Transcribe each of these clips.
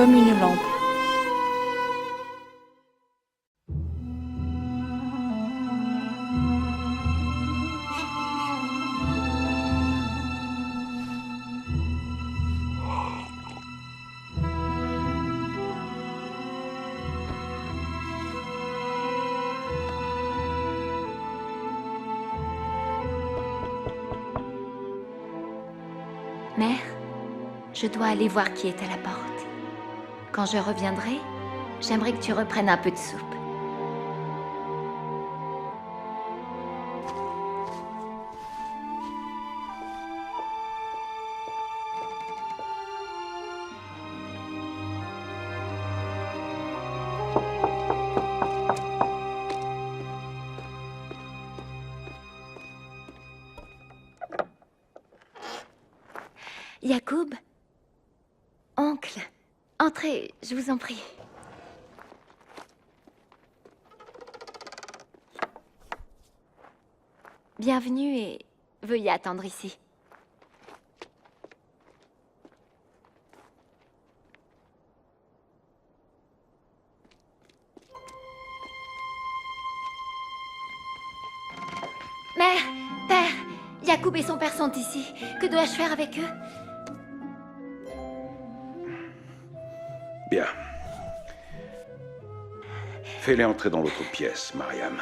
comme une lampe. Mère, je dois aller voir qui est à la porte. Quand je reviendrai, j'aimerais que tu reprennes un peu de soupe. Yacoub? Oncle, entrez, je vous en prie. Bienvenue et veuillez attendre ici. Mère, père, Yacoub et son père sont ici. Que dois-je faire avec eux? Bien. Fais-les entrer dans l'autre pièce, Mariam.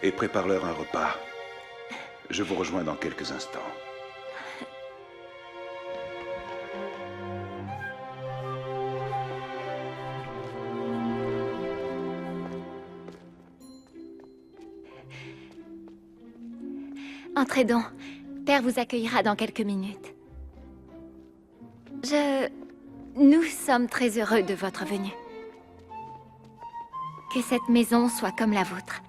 Et prépare-leur un repas. Je vous rejoins dans quelques instants. Entrez donc. Père vous accueillera dans quelques minutes. Nous sommes très heureux de votre venue. Que cette maison soit comme la vôtre.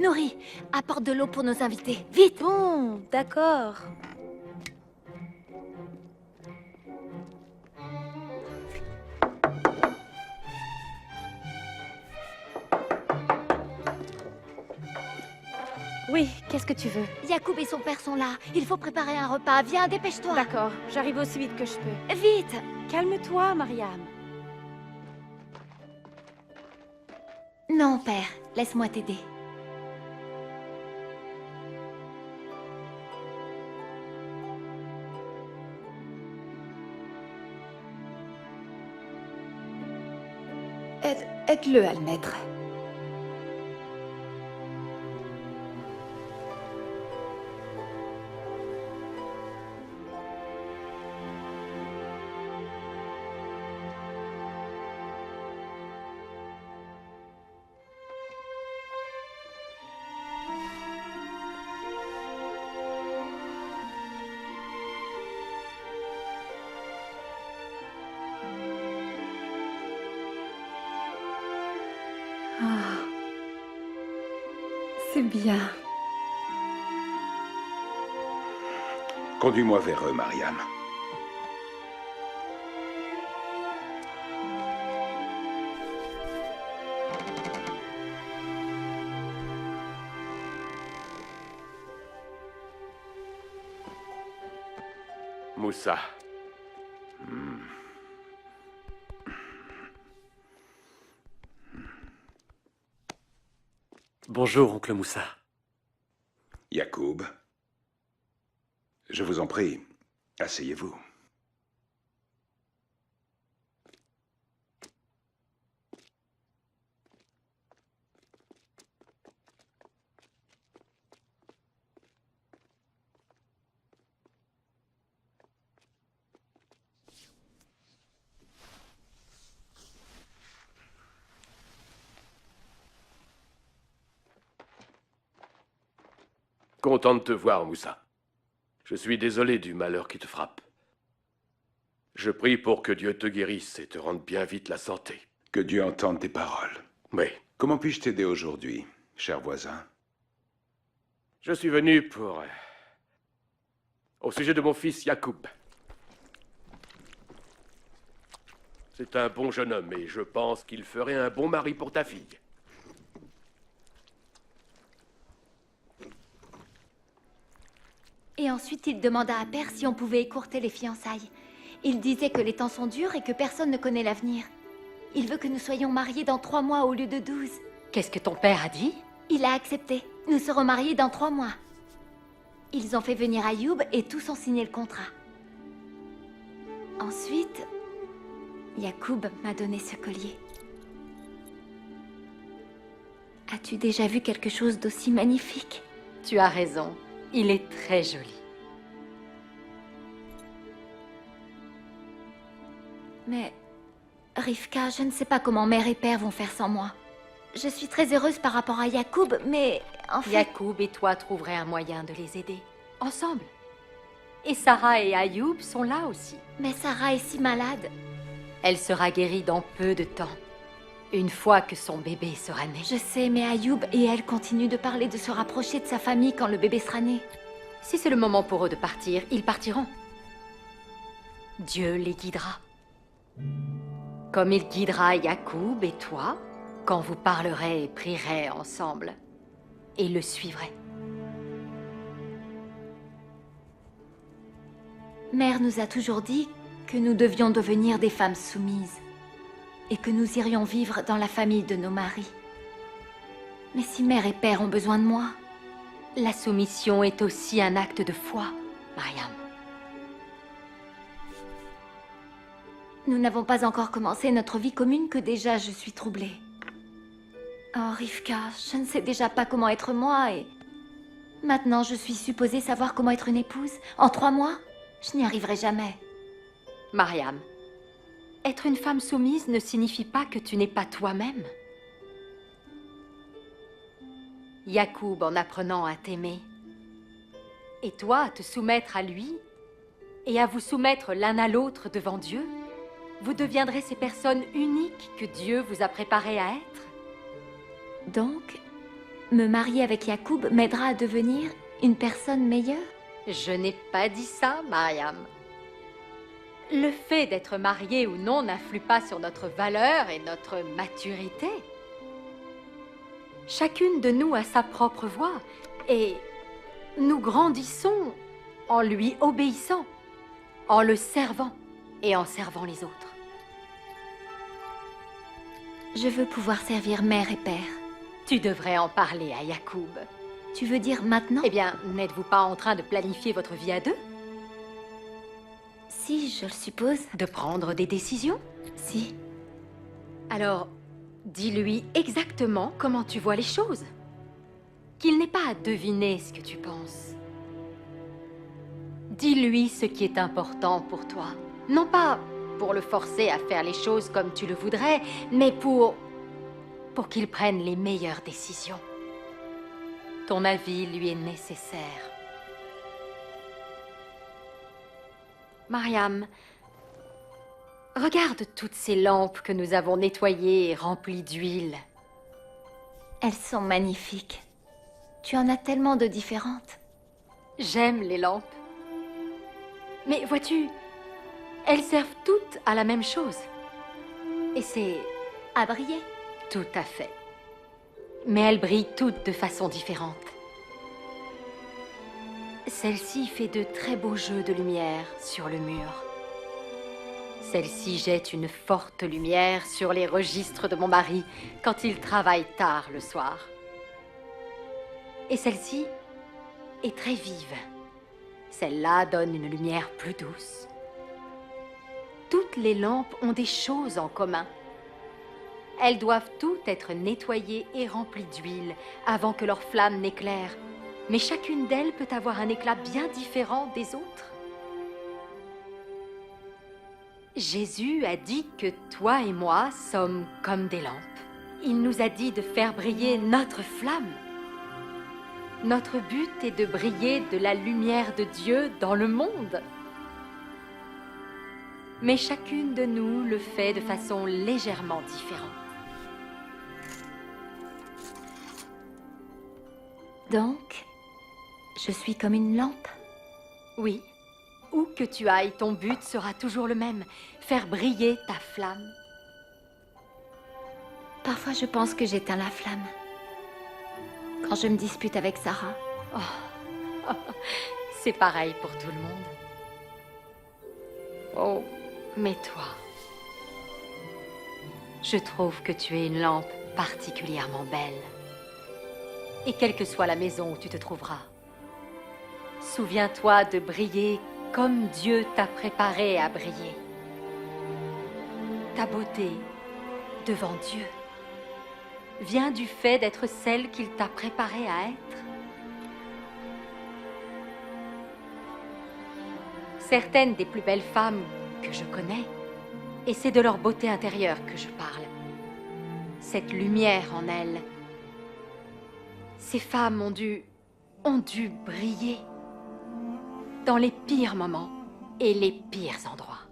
Nourri, apporte de l'eau pour nos invités. Vite! Bon, d'accord. Oui, qu'est-ce que tu veux? Yacoub et son père sont là. Il faut préparer un repas. Viens, dépêche-toi. D'accord, j'arrive aussi vite que je peux. Vite! Calme-toi, Mariam. Non, père. Laisse-moi t'aider. Aide-le à le mettre. Ah, c'est bien. Conduis-moi vers eux, Mariam. Moussa. Bonjour, oncle Moussa. Yacoub. Je vous en prie, asseyez-vous. Content de te voir, Moussa. Je suis désolé du malheur qui te frappe. Je prie pour que Dieu te guérisse et te rende bien vite la santé. Que Dieu entende tes paroles. Oui. Comment puis-je t'aider aujourd'hui, cher voisin? Je suis venu pour... au sujet de mon fils Yacoub. C'est un bon jeune homme et je pense qu'il ferait un bon mari pour ta fille. ensuite, il demanda à Père si on pouvait écourter les fiançailles. Il disait que les temps sont durs et que personne ne connaît l'avenir. Il veut que nous soyons mariés dans 3 mois au lieu de 12. Qu'est-ce que ton père a dit? Il a accepté. Nous serons mariés dans 3 mois. Ils ont fait venir Ayoub et tous ont signé le contrat. Ensuite, Yacoub m'a donné ce collier. As-tu déjà vu quelque chose d'aussi magnifique? Tu as raison. Il est très joli. Mais, Rivka, je ne sais pas comment mère et père vont faire sans moi. Je suis très heureuse par rapport à Yacoub, mais en fait... Yacoub et toi trouverez un moyen de les aider. Ensemble. Et Sarah et Ayoub sont là aussi. Mais Sarah est si malade. Elle sera guérie dans peu de temps. Une fois que son bébé sera né. Je sais, mais Ayoub et elle continuent de parler de se rapprocher de sa famille quand le bébé sera né. Si c'est le moment pour eux de partir, ils partiront. Dieu les guidera. Comme il guidera Yacoub et toi, quand vous parlerez et prierez ensemble. Et le suivrez. Mère nous a toujours dit que nous devions devenir des femmes soumises et que nous irions vivre dans la famille de nos maris. Mais si mère et père ont besoin de moi... La soumission est aussi un acte de foi, Mariam. Nous n'avons pas encore commencé notre vie commune que déjà je suis troublée. Oh, Rivka, je ne sais déjà pas comment être moi et... Maintenant, je suis supposée savoir comment être une épouse. En 3 mois, je n'y arriverai jamais. Mariam, être une femme soumise ne signifie pas que tu n'es pas toi-même. Yacoub en apprenant à t'aimer, et toi à te soumettre à lui, et à vous soumettre l'un à l'autre devant Dieu, vous deviendrez ces personnes uniques que Dieu vous a préparées à être. Donc, me marier avec Yacoub m'aidera à devenir une personne meilleure? Je n'ai pas dit ça, Mariam. Le fait d'être marié ou non n'influe pas sur notre valeur et notre maturité. Chacune de nous a sa propre voie et nous grandissons en lui obéissant, en le servant et en servant les autres. Je veux pouvoir servir mère et père. Tu devrais en parler à Yacoub. Tu veux dire maintenant? Eh bien, n'êtes-vous pas en train de planifier votre vie à deux? Si, je le suppose. De prendre des décisions? Si. Alors, dis-lui exactement comment tu vois les choses. Qu'il n'ait pas à deviner ce que tu penses. Dis-lui ce qui est important pour toi. Non pas pour le forcer à faire les choses comme tu le voudrais, mais pour qu'il prenne les meilleures décisions. Ton avis lui est nécessaire. Mariam, regarde toutes ces lampes que nous avons nettoyées et remplies d'huile. Elles sont magnifiques. Tu en as tellement de différentes. J'aime les lampes. Mais vois-tu, elles servent toutes à la même chose. Et c'est... À briller. Tout à fait. Mais elles brillent toutes de façon différente. Celle-ci fait de très beaux jeux de lumière sur le mur. Celle-ci jette une forte lumière sur les registres de mon mari quand il travaille tard le soir. Et celle-ci est très vive. Celle-là donne une lumière plus douce. Toutes les lampes ont des choses en commun. Elles doivent toutes être nettoyées et remplies d'huile avant que leur flamme n'éclaire. Mais chacune d'elles peut avoir un éclat bien différent des autres. Jésus a dit que toi et moi sommes comme des lampes. Il nous a dit de faire briller notre flamme. Notre but est de briller de la lumière de Dieu dans le monde. Mais chacune de nous le fait de façon légèrement différente. Donc, je suis comme une lampe? Oui. Où que tu ailles, ton but sera toujours le même. Faire briller ta flamme. Parfois, je pense que j'éteins la flamme. Quand je me dispute avec Sarah. C'est pareil pour tout le monde. Oh, mais toi, je trouve que tu es une lampe particulièrement belle. Et quelle que soit la maison où tu te trouveras, souviens-toi de briller comme Dieu t'a préparé à briller. Ta beauté devant Dieu vient du fait d'être celle qu'il t'a préparée à être. Certaines des plus belles femmes que je connais, et c'est de leur beauté intérieure que je parle, cette lumière en elles, ces femmes ont dû briller dans les pires moments et les pires endroits.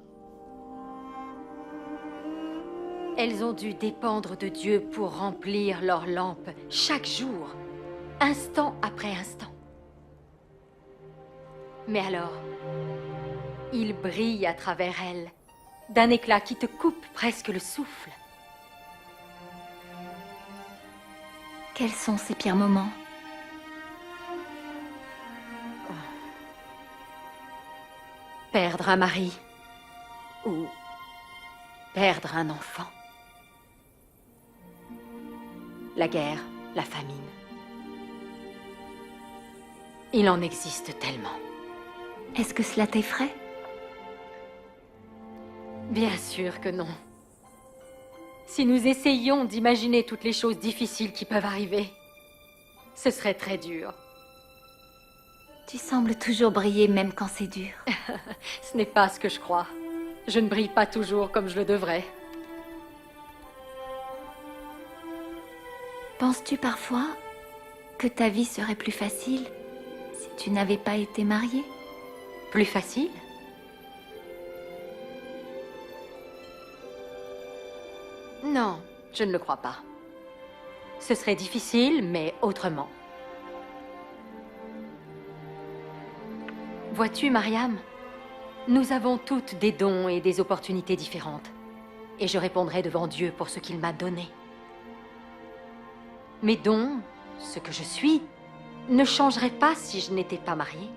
Elles ont dû dépendre de Dieu pour remplir leur lampe chaque jour, instant après instant. Mais alors, il brille à travers elles, d'un éclat qui te coupe presque le souffle. Quels sont ces pires moments? Perdre un mari ou perdre un enfant. La guerre, la famine. Il en existe tellement. Est-ce que cela t'effraie? Bien sûr que non. Si nous essayions d'imaginer toutes les choses difficiles qui peuvent arriver, ce serait très dur. Tu sembles toujours briller même quand c'est dur. Ce n'est pas ce que je crois. Je ne brille pas toujours comme je le devrais. Penses-tu parfois que ta vie serait plus facile si tu n'avais pas été mariée? Plus facile? Non, je ne le crois pas. Ce serait difficile, mais autrement. Vois-tu, Mariam, nous avons toutes des dons et des opportunités différentes. Et je répondrai devant Dieu pour ce qu'il m'a donné. Mes dons, ce que je suis, ne changeraient pas si je n'étais pas mariée.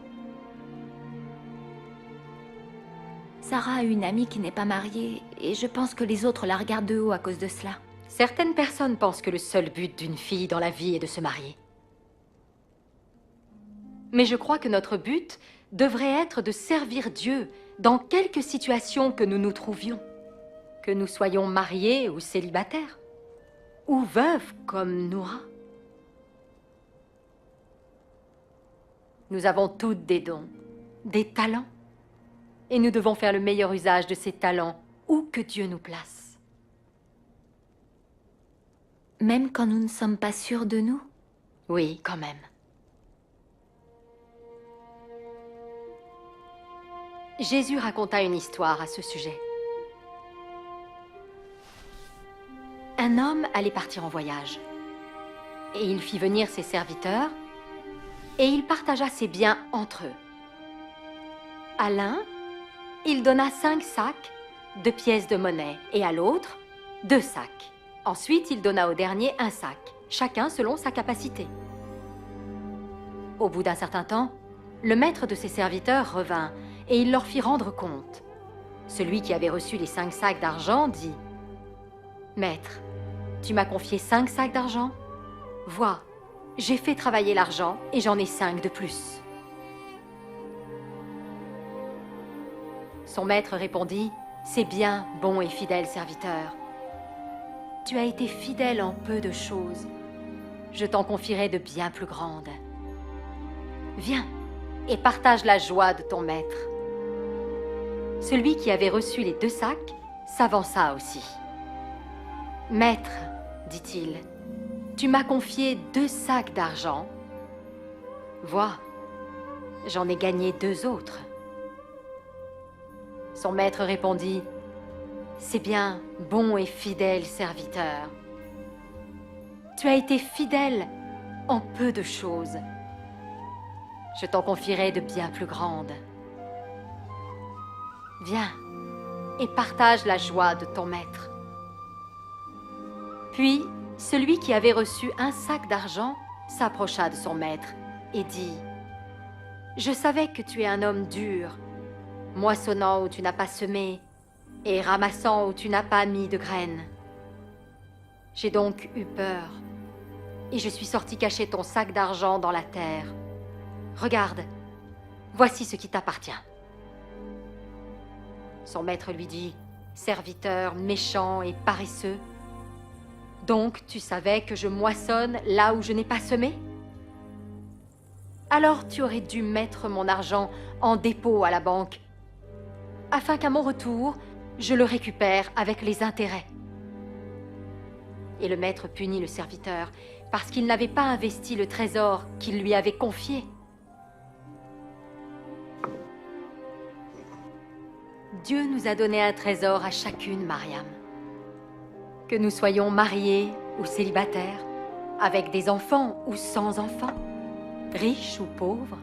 Sarah a une amie qui n'est pas mariée, et je pense que les autres la regardent de haut à cause de cela. Certaines personnes pensent que le seul but d'une fille dans la vie est de se marier. Mais je crois que notre but devrait être de servir Dieu dans quelque situation que nous nous trouvions. Que nous soyons mariés ou célibataires, ou veuves comme Noura. Nous avons toutes des dons, des talents. Et nous devons faire le meilleur usage de ces talents, où que Dieu nous place. Même quand nous ne sommes pas sûrs de nous? Oui, quand même. Jésus raconta une histoire à ce sujet. Un homme allait partir en voyage. Et il fit venir ses serviteurs, et il partagea ses biens entre eux. À l'un, il donna 5 sacs de pièces de monnaie, et à l'autre, 2 sacs. Ensuite, il donna au dernier 1 sac, chacun selon sa capacité. Au bout d'un certain temps, le maître de ses serviteurs revint, et il leur fit rendre compte. Celui qui avait reçu les 5 sacs d'argent dit « Maître, tu m'as confié 5 sacs d'argent? Vois, j'ai fait travailler l'argent, et j'en ai 5 de plus. » Son maître répondit, « C'est bien, bon et fidèle serviteur. Tu as été fidèle en peu de choses. Je t'en confierai de bien plus grandes. Viens et partage la joie de ton maître. » Celui qui avait reçu les 2 sacs s'avança aussi. « Maître, dit-il, tu m'as confié 2 sacs d'argent. Vois, j'en ai gagné 2 autres. » Son maître répondit, « C'est bien, bon et fidèle serviteur. Tu as été fidèle en peu de choses. Je t'en confierai de bien plus grandes. Viens et partage la joie de ton maître. » Puis, celui qui avait reçu 1 sac d'argent s'approcha de son maître et dit, « Je savais que tu es un homme dur, moissonnant où tu n'as pas semé et ramassant où tu n'as pas mis de graines. J'ai donc eu peur et je suis sorti cacher ton sac d'argent dans la terre. Regarde, voici ce qui t'appartient. Son maître lui dit, serviteur méchant et paresseux. Donc tu savais que je moissonne là où je n'ai pas semé? Alors tu aurais dû mettre mon argent en dépôt à la banque, afin qu'à mon retour, je le récupère avec les intérêts. Et le maître punit le serviteur parce qu'il n'avait pas investi le trésor qu'il lui avait confié. Dieu nous a donné un trésor à chacune, Mariam. Que nous soyons mariés ou célibataires, avec des enfants ou sans enfants, riches ou pauvres.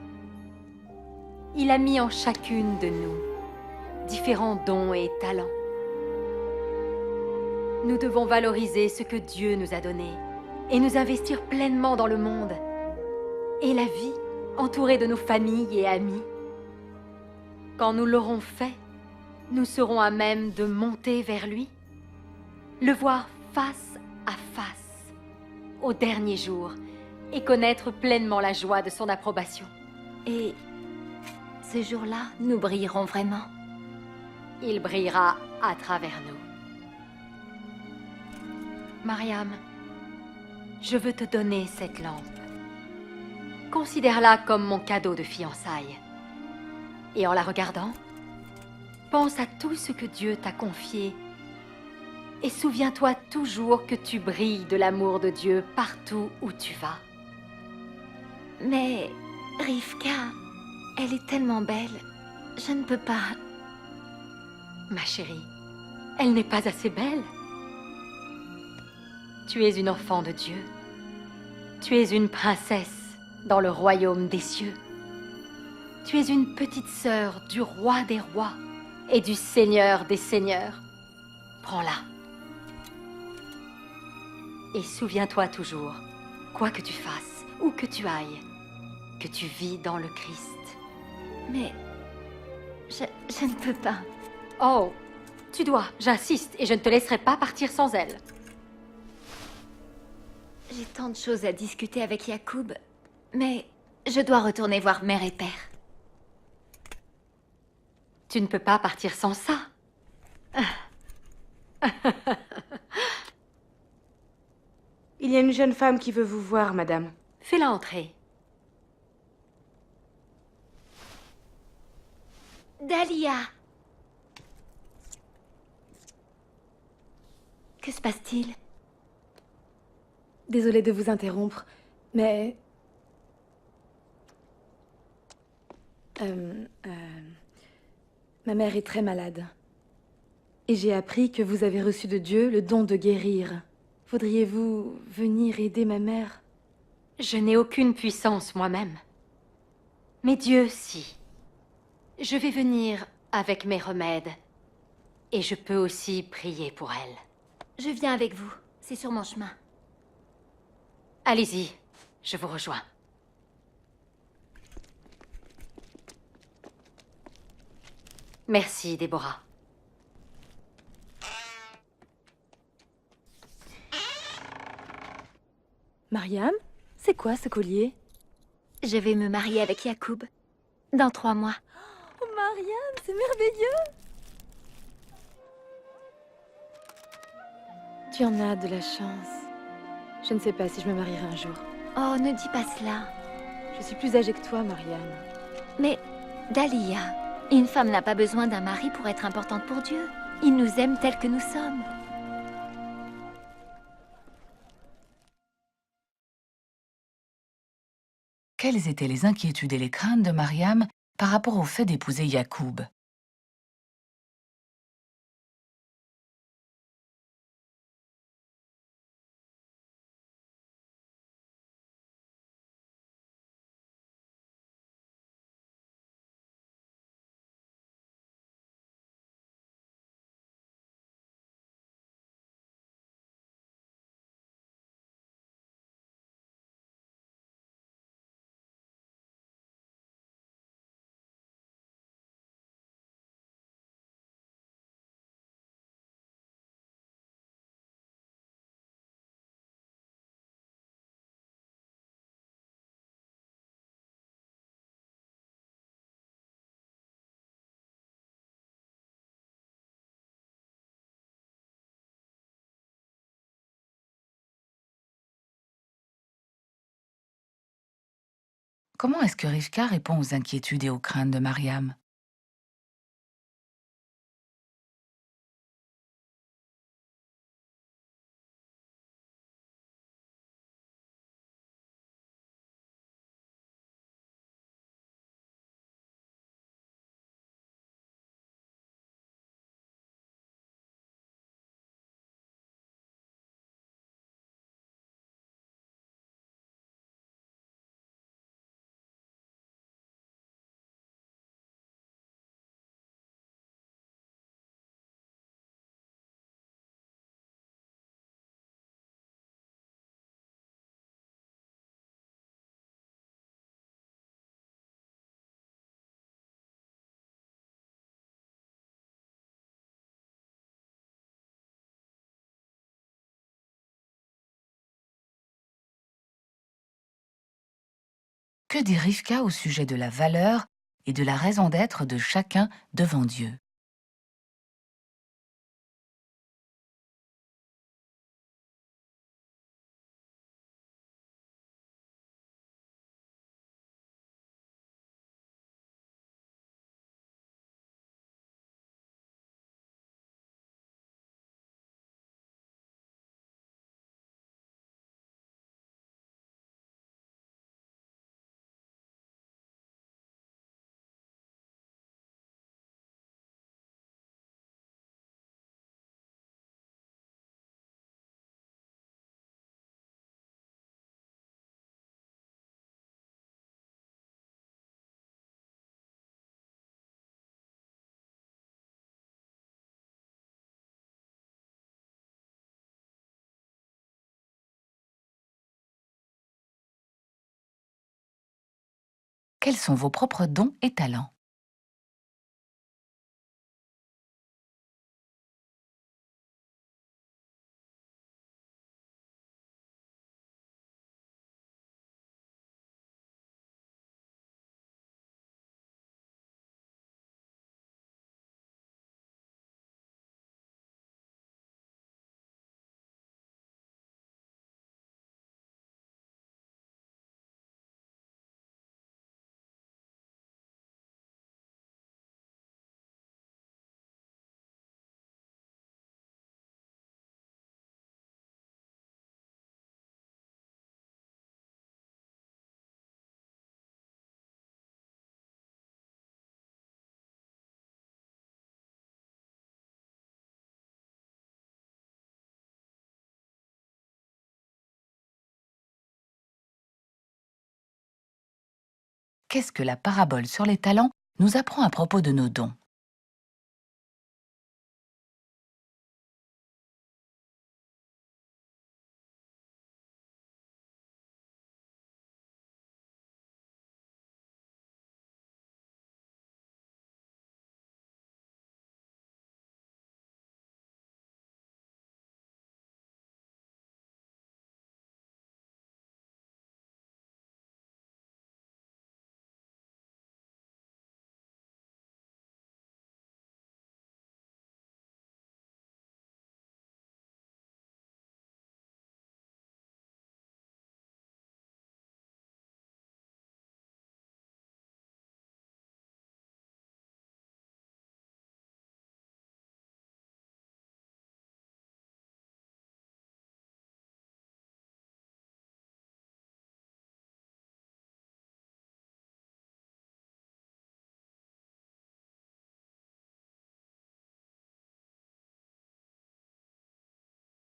Il a mis en chacune de nous différents dons et talents. Nous devons valoriser ce que Dieu nous a donné et nous investir pleinement dans le monde et la vie, entourée de nos familles et amis. Quand nous l'aurons fait, nous serons à même de monter vers lui, le voir face à face, au dernier jour, et connaître pleinement la joie de son approbation. Et ce jour-là, nous brillerons vraiment. Il brillera à travers nous. Mariam, je veux te donner cette lampe. Considère-la comme mon cadeau de fiançailles. Et en la regardant, pense à tout ce que Dieu t'a confié et souviens-toi toujours que tu brilles de l'amour de Dieu partout où tu vas. Mais Rivka, elle est tellement belle. Je ne peux pas. Ma chérie, elle n'est pas assez belle. Tu es une enfant de Dieu. Tu es une princesse dans le royaume des cieux. Tu es une petite sœur du roi des rois et du Seigneur des seigneurs. Prends-la. Et souviens-toi toujours, quoi que tu fasses, où que tu ailles, que tu vis dans le Christ. Mais je ne peux pas. Oh, tu dois, j'insiste, et je ne te laisserai pas partir sans elle. J'ai tant de choses à discuter avec Yacoub, mais je dois retourner voir mère et père. Tu ne peux pas partir sans ça. Il y a une jeune femme qui veut vous voir, madame. Fais-la entrer. Dahlia! Que se passe-t-il? Désolée de vous interrompre, mais... Ma mère est très malade. Et j'ai appris que vous avez reçu de Dieu le don de guérir. Voudriez-vous venir aider ma mère? Je n'ai aucune puissance moi-même. Mais Dieu, si. Je vais venir avec mes remèdes. Et je peux aussi prier pour elle. Je viens avec vous. C'est sur mon chemin. Allez-y, je vous rejoins. Merci, Déborah. Mariam, c'est quoi ce collier? Je vais me marier avec Yacoub. Dans 3 mois. Oh, Mariam, c'est merveilleux! Tu en as de la chance. Je ne sais pas si je me marierai un jour. Oh, ne dis pas cela. Je suis plus âgée que toi, Mariam. Mais, Dahlia, une femme n'a pas besoin d'un mari pour être importante pour Dieu. Il nous aime tels que nous sommes. Quelles étaient les inquiétudes et les craintes de Mariam par rapport au fait d'épouser Yacoub? Comment est-ce que Rivka répond aux inquiétudes et aux craintes de Mariam? Que dit Rivka au sujet de la valeur et de la raison d'être de chacun devant Dieu? Quels sont vos propres dons et talents? Qu'est-ce que la parabole sur les talents nous apprend à propos de nos dons?